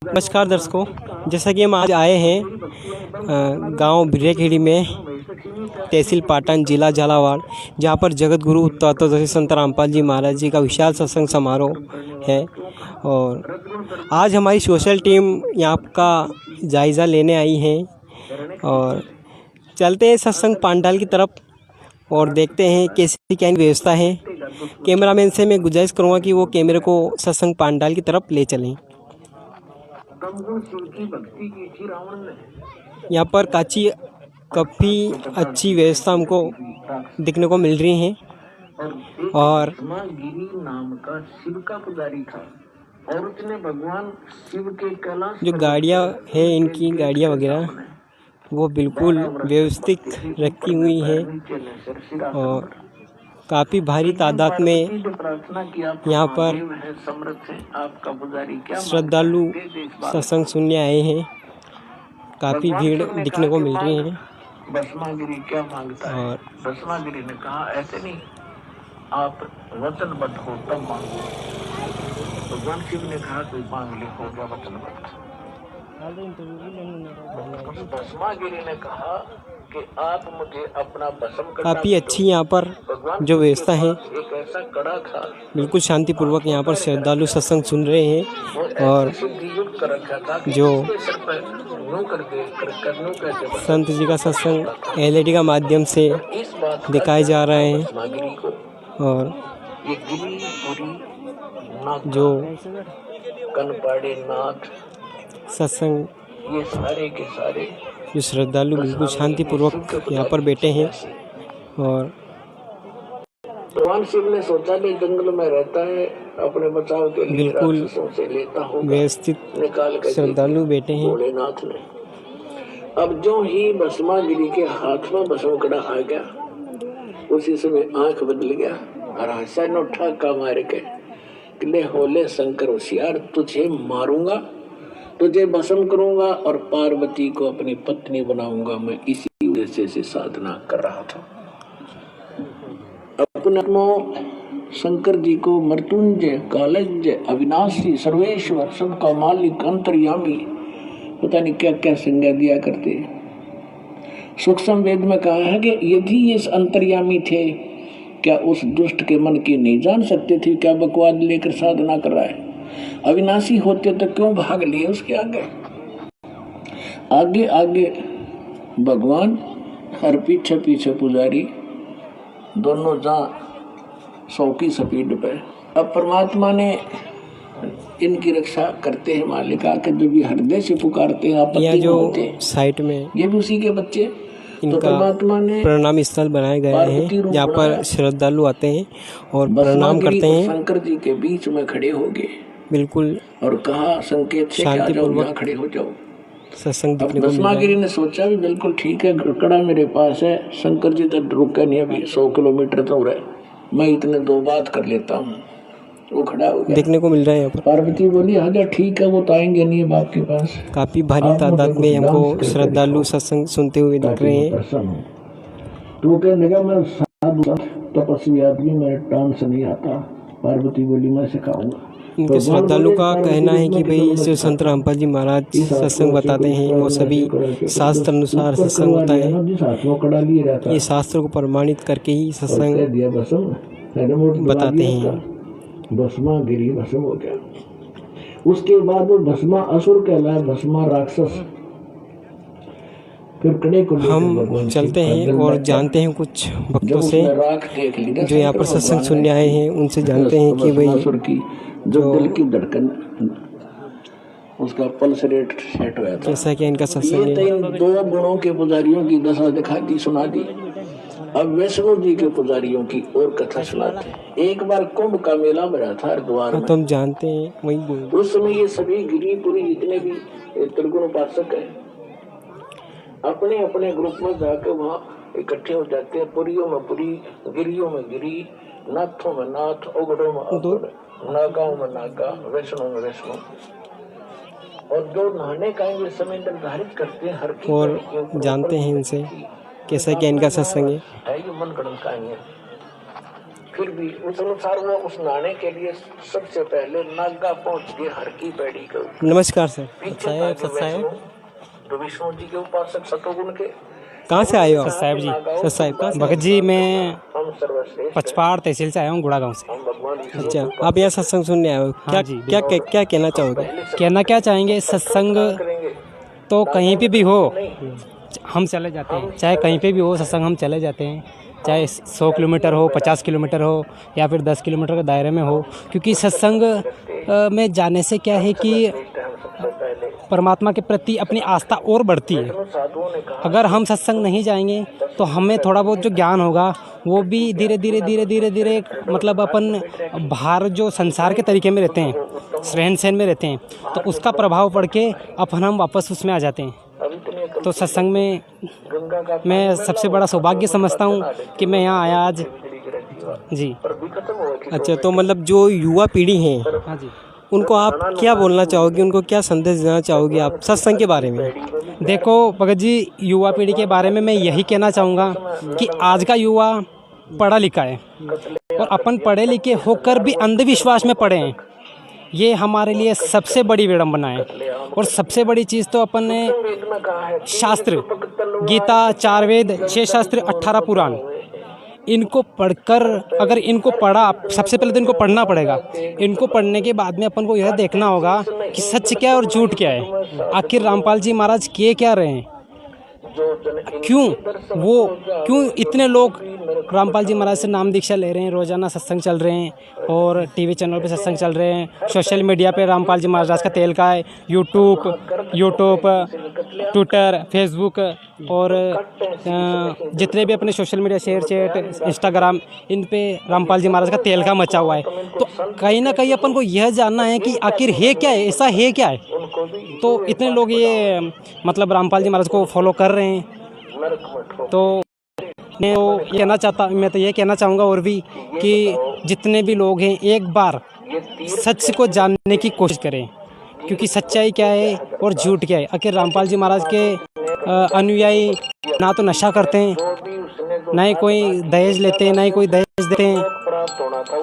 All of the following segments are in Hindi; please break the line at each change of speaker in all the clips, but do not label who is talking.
नमस्कार दर्शकों, जैसा कि हम आज आए हैं गांव बिरेखेड़ी में, तहसील पाटन, जिला झालावाड़, जहां पर जगत गुरु तत्वदर्शी संत रामपाल जी महाराज जी का विशाल सत्संग समारोह है। और आज हमारी सोशल टीम यहाँ का जायज़ा लेने आई है और चलते हैं सत्संग पंडाल की तरफ और देखते हैं कैसी क्या व्यवस्था है। कैमरामैन से मैं गुजारिश करूँगा कि वो कैमरे को सत्संग पंडाल की तरफ ले चलें। यहाँ पर काफ़ी अच्छी व्यवस्था हमको दिखने को मिल रही है। और नाम का शिव का पुजारी था और उसने भगवान शिव के कैलाश जो गाड़ियाँ हैं, इनकी गाड़ियाँ वगैरह वो बिल्कुल व्यवस्थित रखी हुई है और काफ़ी भारी तादाद में यहाँ पर श्रद्धालु सत्संग सुनने आए हैं। काफ़ी भीड़ दिखने को मिल रही है। भस्मागिरी क्या मांगता है? भस्मागिरी ने कहा ऐसे नहीं, आप वचनबद्ध हो तब मांगो। भगवान शिव ने कहा कोई मांग ले, हो गया वचनबद्ध। भस्मागिरी ने कहा कि आप मुझे अपना भस्म। काफ़ी अच्छी यहाँ पर जो व्यवस्था है, एक ऐसा कड़ा था, बिल्कुल शांतिपूर्वक यहाँ पर श्रद्धालु सत्संग सुन रहे हैं। और जो संत जी का सत्संग LED का माध्यम से दिखाए जा रहे हैं और जो कनपाड़े नाथ सत्संग, ये सारे के सारे जो श्रद्धालु बिल्कुल शांतिपूर्वक यहाँ पर बैठे हैं। और भगवान शिव ने सोचा कि जंगल में रहता है, अपने बचाव के लिए बिल्कुल व्यवस्थित श्रद्धालु बैठे हैं। भोलेनाथ ने अब जो ही भस्मागिरी के हाथ में भस्मकड़ा आ गया, उसी समय आंख बदल गया और हंसा न ठाका मार के ले होले शंकर होशियार, तुझे मारूंगा, तुझे भस्म करूंगा और पार्वती को अपनी पत्नी बनाऊंगा। मैं इसी उद्देश्य से साधना कर रहा था। अपने शंकर जी को मृत्युंजय, कालज्ञ, अविनाशी, सर्वेश्वर, सबका मालिक, अंतर्यामी, पता नहीं क्या क्या संज्ञा दिया करते। सूक्ष्म वेद में कहा है कि यदि ये अंतर्यामी थे, क्या उस दुष्ट के मन की नहीं जान सकते थे? क्या बकवाद लेकर साधना कर रहा है? अविनाशी होते तो क्यों भाग लिए उसके आगे? आगे आगे भगवान और पीछे पीछे पुजारी, दोनों जा 100 की स्पीड पे। अब परमात्मा ने इनकी रक्षा करते हैं मालिक आके, जो भी हृदय से पुकारते हैं, आपत्ति जो साइट में ये भी उसी के बच्चे। इनका तो परमात्मा ने प्रणाम स्थल बनाए गए हैं जहाँ पर श्रद्धालु आते हैं और प्रणाम करते हैं। शंकर जी के बीच में खड़े हो गए बिल्कुल और कहा संकेत से शांतिपूर्वक खड़े हो जाओ। सत्संग दिखने को मिला। भस्मागिरी ने सोचा भी बिल्कुल ठीक है, कड़ा मेरे पास है, शंकर जी तो रुके नहीं, अभी 100 किलोमीटर तो रहे, मैं इतने 2 बात कर लेता हूँ। वो खड़ा हो गया, देखने को मिल रहा है यहाँ पर। पार्वती बोली आगे ठीक है, वो तो आएंगे नहीं बाप के पास। काफी भारी तादाद में हमको श्रद्धालु सत्संग सुनते हुए दिख रहे हैं। तो कहने लगा मैं साधु तपस्वी आदमी, मेरे टांग से नहीं आता। पार्वती बोली मैं सिखाऊंगा। इनके श्रद्धालु का कहना है कि भाई जो संत रामपाल जी महाराज सत्संग बताते हैं वो सभी शास्त्र अनुसार सत्संग होता है। ये शास्त्र को प्रमाणित करके ही सत्संग बताते हैं। भस्मागिरी भस्म हो गया। उसके बाद वो भस्मा असुर कहलाया, भस्मा राक्षस। हम चलते हैं और जानते हैं कुछ भक्तों से जो यहाँ पर सत्संग सुनने आए हैं, उनसे जानते हैं कि भाई जो दिल की धड़कन, उसका पल्स रेट सेट हुआ था। जैसा कि इनका सत्संग है। इन 2 गुणों के पुजारियों की दशा दिखा दी, सुना दी। अब वैष्णो जी के पुजारियों की और कथा सुनाते। एक बार कुंभ का मेला भरा था हरिद्वार में, तुम जानते हैं वही। उस समय ये सभी गिरिपुरी जितने भी त्रिगुण उपासक है, अपने अपने ग्रुप में जाकर वहाँ इकट्ठे हो जाते हैं। पुरियों में पुरी, गिरियों में गिरी, नाथों में नाथ, ओगड़ों में ओगड़, नागाओं में नागा, वैष्णो में वैष्णो। और जो नहाने का ये समय निर्धारित करते हैं हर की और जानते हैं इनसे कैसा क्या इनका सत्संग है। ये मन गणन का है। फिर भी उस अनुसार वो उस नहाने के लिए सबसे पहले नागा पहुंच गए हर की पैड़ी को।
नमस्कार सर।
साहब तो विष्णु जी के उपासक शतुघ्न के।
कहाँ से आए हो आप?
साहब जी,
सर साहब कहाँ से?
भगत जी मैं
हम सर्वश्रेष्ठ
पचपाड़ तहसील से आया हूँ, गुड़ा गांव से।
हम भगवान
अच्छा, आप यहाँ सत्संग सुनने आए हो? क्या
जी,
क्या क्या क्या कहना चाहोगे?
कहना क्या चाहेंगे, सत्संग
करेंगे
तो कहीं पे भी हो हम चले जाते हैं, चाहे कहीं पे भी हो सत्संग हम चले जाते हैं, चाहे 100 किलोमीटर हो, 50 किलोमीटर हो या फिर 10 किलोमीटर के दायरे में हो, क्योंकि सत्संग में जाने से क्या है कि
हम सबसे पहले
परमात्मा के प्रति अपनी आस्था और बढ़ती है।
साधुओं ने कहा
अगर हम सत्संग नहीं जाएंगे तो हमें थोड़ा बहुत जो ज्ञान होगा वो भी धीरे धीरे मतलब अपन बाहर जो संसार के तरीके में रहते हैं, रहन सहन में रहते हैं, तो उसका प्रभाव पड़ के अपन हम वापस उसमें आ जाते हैं।
अब इतने
तो सत्संग में
गंगा का
मैं सबसे बड़ा सौभाग्य समझता हूँ कि मैं यहाँ आया आज। जी
पर भी खत्म हुआ कि
अच्छा, तो मतलब जो युवा पीढ़ी है
हाँ जी,
उनको आप क्या बोलना चाहोगे, उनको क्या संदेश देना चाहोगे आप सत्संग के बारे में?
देखो भगत जी, युवा पीढ़ी के बारे में मैं यही कहना चाहूँगा कि आज का युवा पढ़ा लिखा है और अपन पढ़े लिखे होकर भी अंधविश्वास में पड़े हैं। ये हमारे लिए सबसे बड़ी विडंबना है। और सबसे बड़ी चीज़ तो अपन ने
वेद में कहा है
शास्त्र, गीता, 4 वेद, 6 शास्त्र, 18 पुराण, इनको पढ़कर अगर इनको पढ़ा, सबसे पहले तो इनको पढ़ना पड़ेगा। इनको पढ़ने के बाद में अपन को यह देखना होगा कि सच क्या है और झूठ क्या है। आखिर रामपाल जी महाराज किए क्या रहे हैं, क्यों इतने लोग रामपाल जी महाराज से नाम दीक्षा ले रहे हैं, रोजाना सत्संग चल रहे हैं और टीवी चैनल पे सत्संग चल रहे हैं, सोशल मीडिया पे रामपाल जी महाराज का तेल का है, यूट्यूब, ट्विटर, फेसबुक और जितने भी अपने social media, share chat, Instagram, इन पे रामपाल जी महाराज का तेल का मचा हुआ है। तो कहीं ना कहीं अपन को यह जानना है कि आखिर है क्या है, ऐसा है क्या है। तो इतने लोग ये मतलब रामपाल जी महाराज को फॉलो कर रहे हैं। तो मैं तो ये कहना चाहूँगा और भी कि जितने भी लोग हैं एक बार सच को जानने की कोशिश करें, क्योंकि सच्चाई क्या है और झूठ क्या है। आखिर रामपाल जी महाराज के अनुयायी ना तो नशा करते हैं, ना ही कोई दहेज लेते हैं, ना ही कोई दहेज देते हैं।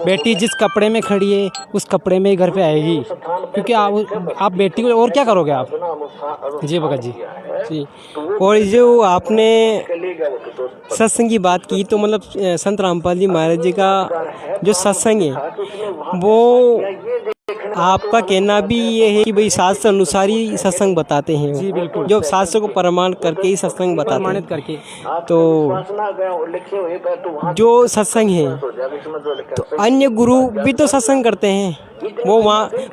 बेटी जिस कपड़े में खड़ी है उस कपड़े में ही घर पे आएगी, क्योंकि आप बेटी को और क्या करोगे आप। जी भगत जी।
जी, और जो आपने सत्संग की बात की, तो मतलब संत रामपाल जी महाराज जी का जो सत्संग है वो आपका कहना भी ये है कि भाई शास्त्र अनुसार ही सत्संग बताते हैं।
जी बिल्कुल,
जो शास्त्र को प्रमाण करके ही सत्संग बताते हैं।
प्रमाणित करके।
तो जो सत्संग है तो अन्य गुरु भी तो सत्संग करते हैं, वो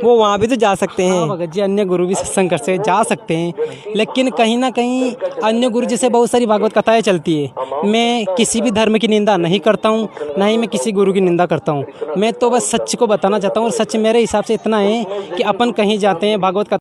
वहाँ भी तो जा सकते हैं।
हाँ भगत जी, अन्य गुरु भी सत्संग करते जा सकते हैं, लेकिन कहीं ना कहीं अन्य गुरु जैसे बहुत सारी भागवत कथाएं चलती है। मैं किसी भी धर्म की निंदा नहीं करता हूँ, ना ही मैं किसी गुरु की निंदा करता हूँ। मैं तो बस सच को बताना चाहता हूँ और सच मेरे हिसाब से इतना है कि अपन कहीं जाते हैं, भागवत